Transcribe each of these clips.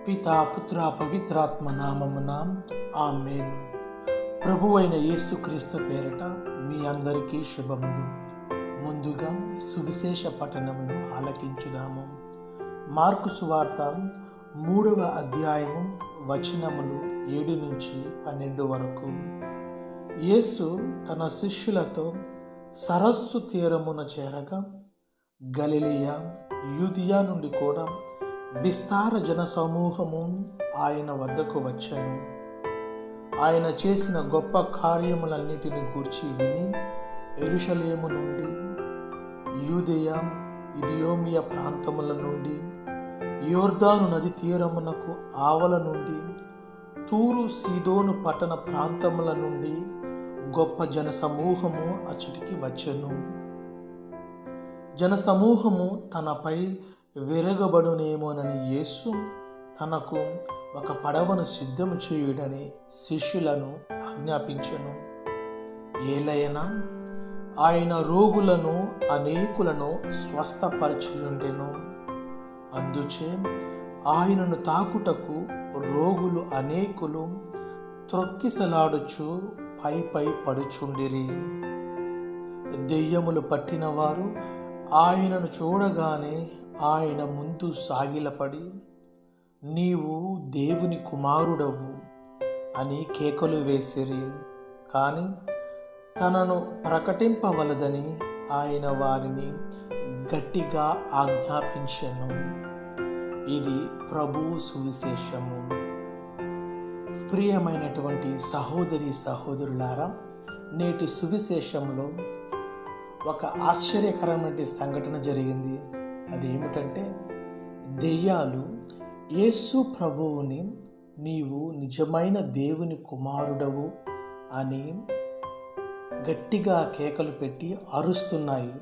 పితా పుత్ర పవిత్రాత్మ నామమున ఆమేన్. ప్రభువైన యేసుక్రీస్తు పేరిట మీ అందరికీ శుభములు. ముందుగా సువిశేష పఠనమును ఆలకించుదాము. మార్కు సువార్త 3వ అధ్యాయము వచనములు 7 నుంచి 12 వరకు. యేసు తన శిష్యులతో సరస్సు తీరమున చేరగా గలిలయ, యూదియా నుండి కూడా విస్తార జన సమూహము ఆయన వద్దకు వచ్చెను. ఆయన చేసిన గొప్ప కార్యములన్నిటిని గూర్చి విని యెరూషలేము నుండి, యూదెయ, ఇదియోమియా ప్రాంతముల నుండి, యోర్దాను నది తీరమునకు ఆవల నుండి, తూరు సీదోను పట్టణ ప్రాంతముల నుండి గొప్ప జన సమూహము అచ్చటికి వచ్చెను. జన సమూహము తనపై విరగబడునేమోనని యేసు తనకు ఒక పడవను సిద్ధము చేయుడని శిష్యులను ఆజ్ఞాపించెను. ఏలైనా ఆయన రోగులను అనేకులను స్వస్థపరచుచుండెను. అందుచే ఆయనను తాకుటకు రోగులు అనేకులు త్రొక్కిసలాడుచు పై పడుచుండిరి. దెయ్యములు పట్టిన వారు ఆయనను చూడగానే ఆయన ముందు సాగిలపడి, నీవు దేవుని కుమారుడవు అని కేకలు వేసిరి. కానీ తనను ప్రకటింపవలదని ఆయన వారిని గట్టిగా ఆజ్ఞాపించెను. ఇది ప్రభువు సువిశేషము. ప్రియమైనటువంటి సహోదరి సహోదరులారా, నేటి సువిశేషంలో ఒక ఆశ్చర్యకరమైన సంఘటన జరిగింది. అదేమిటంటే, దెయ్యాలు యేసు ప్రభువుని నీవు నిజమైన దేవుని కుమారుడవు అని గట్టిగా కేకలు పెట్టి అరుస్తున్నాయి.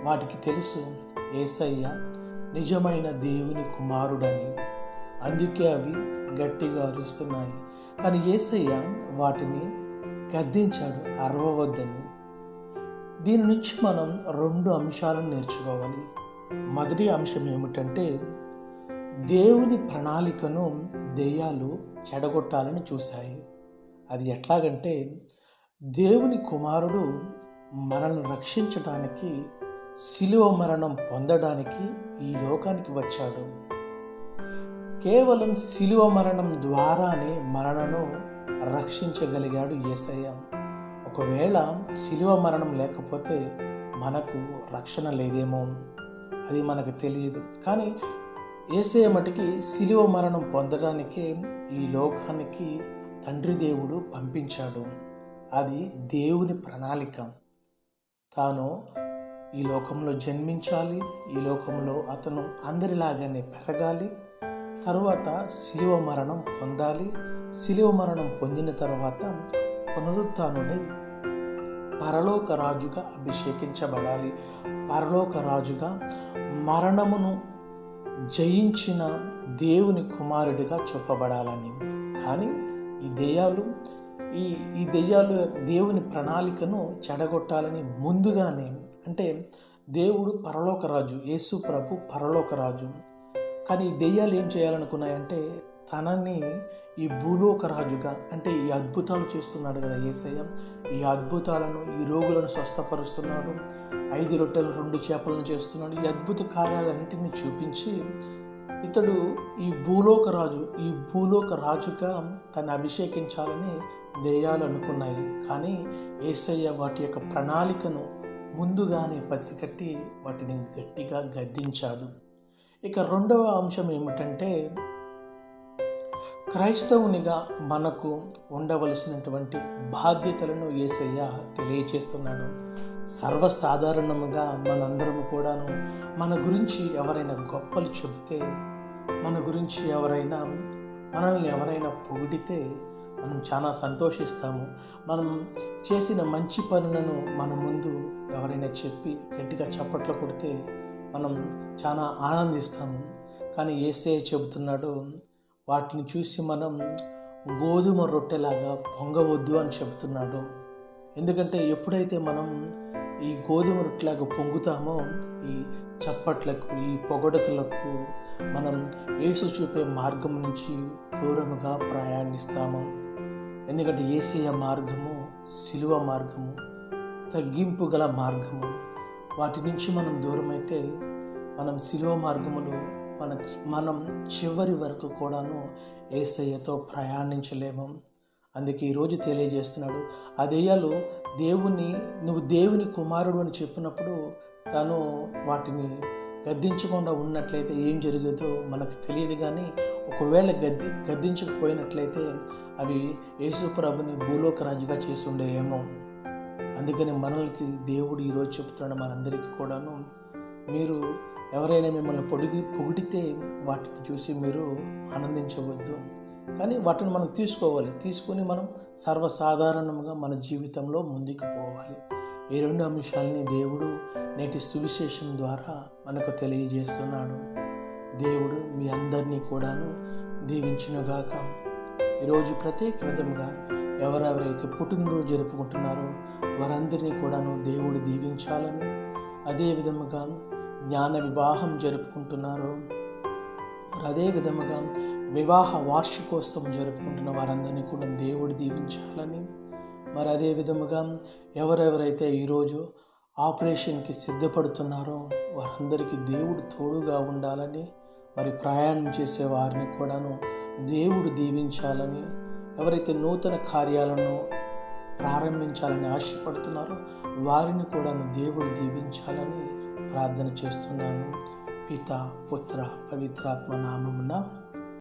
వాటికి తెలుసు యేసయ్య నిజమైన దేవుని కుమారుడని, అందుకే అవి గట్టిగా అరుస్తున్నాయి. కానీ యేసయ్య వాటిని గద్దించాడు, అరవవద్దని. దీని నుంచి మనం 2 అంశాలను నేర్చుకోవాలి. మొదటి అంశం ఏమిటంటే, దేవుని ప్రణాళికను దెయ్యాలు చెడగొట్టాలని చూశాయి. అది ఎట్లాగంటే, దేవుని కుమారుడు మనల్ని రక్షించడానికి, శిలువ మరణం పొందడానికి ఈ లోకానికి వచ్చాడు. కేవలం శిలువ మరణం ద్వారానే మనలను రక్షించగలిగాడు యేసయ్య. ఒకవేళ శిలువ మరణం లేకపోతే మనకు రక్షణ లేదేమో, అది మనకు తెలియదు. కానీ యేసయ్య మటుకి శిలువ మరణం పొందడానికే ఈ లోకానికి తండ్రి దేవుడు పంపించాడు. అది దేవుని ప్రణాళిక. తాను ఈ లోకంలో జన్మించాలి, ఈ లోకంలో అతను అందరిలాగానే పెరగాలి, తరువాత శిలువ మరణం పొందాలి, శిలువ మరణం పొందిన తర్వాత పునరుత్థానుడై పరలోక రాజుగా అభిషేకించబడాలి, పరలోక రాజుగా మరణమును జయించిన దేవుని కుమారుడిగా చూపబడాలని. కానీ ఈ దెయ్యాలు దేవుని ప్రణాళికను చెడగొట్టాలని ముందుగానే, అంటే దేవుడు పరలోక రాజు, యేసు ప్రభు పరలోక రాజు. కానీ ఈ దెయ్యాలు ఏం చేయాలనుకున్నాయంటే, తనని ఈ భూలోక రాజుగా, అంటే ఈ అద్భుతాలు చేస్తున్నాడు కదా యేసయ్య, ఈ అద్భుతాలను, ఈ రోగులను స్వస్థపరుస్తున్నాడు, 5 రొట్టెలు 2 చేపలను చేస్తున్నాడు, ఈ అద్భుత కార్యాలన్నింటినీ చూపించి ఇతడు ఈ భూలోక రాజుగా తను అభిషేకించాలని దెయ్యాలు అనుకున్నాయి. కానీ యేసయ్య వాటి యొక్క ప్రణాళికను ముందుగానే పసిగట్టి వాటిని గట్టిగా గద్దించాడు. ఇక 2వ అంశం ఏమిటంటే, క్రైస్తవునిగా మనకు ఉండవలసినటువంటి బాధ్యతలను యేసయ్య తెలియచేస్తున్నాడు. సర్వసాధారణముగా మనందరము కూడాను మన గురించి ఎవరైనా గొప్పలు చెబితే, మన గురించి మనల్ని ఎవరైనా పొగిడితే మనం చాలా సంతోషిస్తాము. మనం చేసిన మంచి పనులను మన ముందు ఎవరైనా చెప్పి గట్టిగా చప్పట్లు కొడితే మనం చాలా ఆనందిస్తాము. కానీ యేసయ్య చెబుతున్నాడు, వాటిని చూసి మనం గోధుమ రొట్టెలాగా పొంగవద్దు అని చెబుతున్నాడు. ఎందుకంటే ఎప్పుడైతే మనం ఈ గోధుమ రొట్టెలాగా పొంగుతామో, ఈ చప్పట్లకు, ఈ పొగడతలకు మనం యేసు చూపే మార్గం నుంచి దూరముగా ప్రయాణిస్తాము. ఎందుకంటే యేసయ్య మార్గము సిలువ మార్గము, తగ్గింపు గల మార్గము. వాటి నుంచి మనం దూరమైతే మనం సిలువ మార్గములో మనం చివరి వరకు కూడాను యేసయ్యతో ప్రయాణించలేము. అందుకే ఈరోజు తెలియజేస్తున్నాడు, ఆ దెయ్యాలు నువ్వు దేవుని కుమారుడు అని చెప్పినప్పుడు తను వాటిని గద్దించకుండా ఉన్నట్లయితే ఏం జరిగేదో మనకు తెలియదు. కానీ ఒకవేళ గద్దించకపోయినట్లయితే అవి యేసు ప్రభుని భూలోక రాజుగా చేసి ఉండేయేమో. అందుకని మనల్కి దేవుడు ఈరోజు చెప్తున్నాడు మనందరికీ కూడాను, మీరు ఎవరైనా మిమ్మల్ని పొగిడితే వాటిని చూసి మీరు ఆనందించవద్దు, కానీ వాటిని మనం తీసుకొని మనం సర్వసాధారణంగా మన జీవితంలో ముందుకు పోవాలి. ఈ 2 అంశాలని దేవుడు నేటి సువిశేషం ద్వారా మనకు తెలియజేస్తున్నాడు. దేవుడు మీ అందరినీ కూడాను దీవించునుగాక. ఈరోజు ప్రత్యేక విధంగా ఎవరెవరైతే పుట్టినరోజు జరుపుకుంటున్నారో వారందరినీ కూడాను దేవుడు దీవించాలని, అదే విధముగా జ్ఞాన వివాహం జరుపుకుంటున్నారు, అదే విధముగా వివాహ వార్షికోత్సవం జరుపుకుంటున్న వారందరినీ కూడా దేవుడు దీవించాలని, మరి అదే విధముగా ఎవరెవరైతే ఈరోజు ఆపరేషన్కి సిద్ధపడుతున్నారో వారందరికీ దేవుడు తోడుగా ఉండాలని, మరి ప్రయాణం చేసే వారిని కూడాను దేవుడు దీవించాలని, ఎవరైతే నూతన కార్యాలను ప్రారంభించాలని ఆశపడుతున్నారో వారిని కూడాను దేవుడు దీవించాలని ప్రార్థన చేస్తున్నాను. పిత, పుత్ర, పవిత్రాత్మ నామమున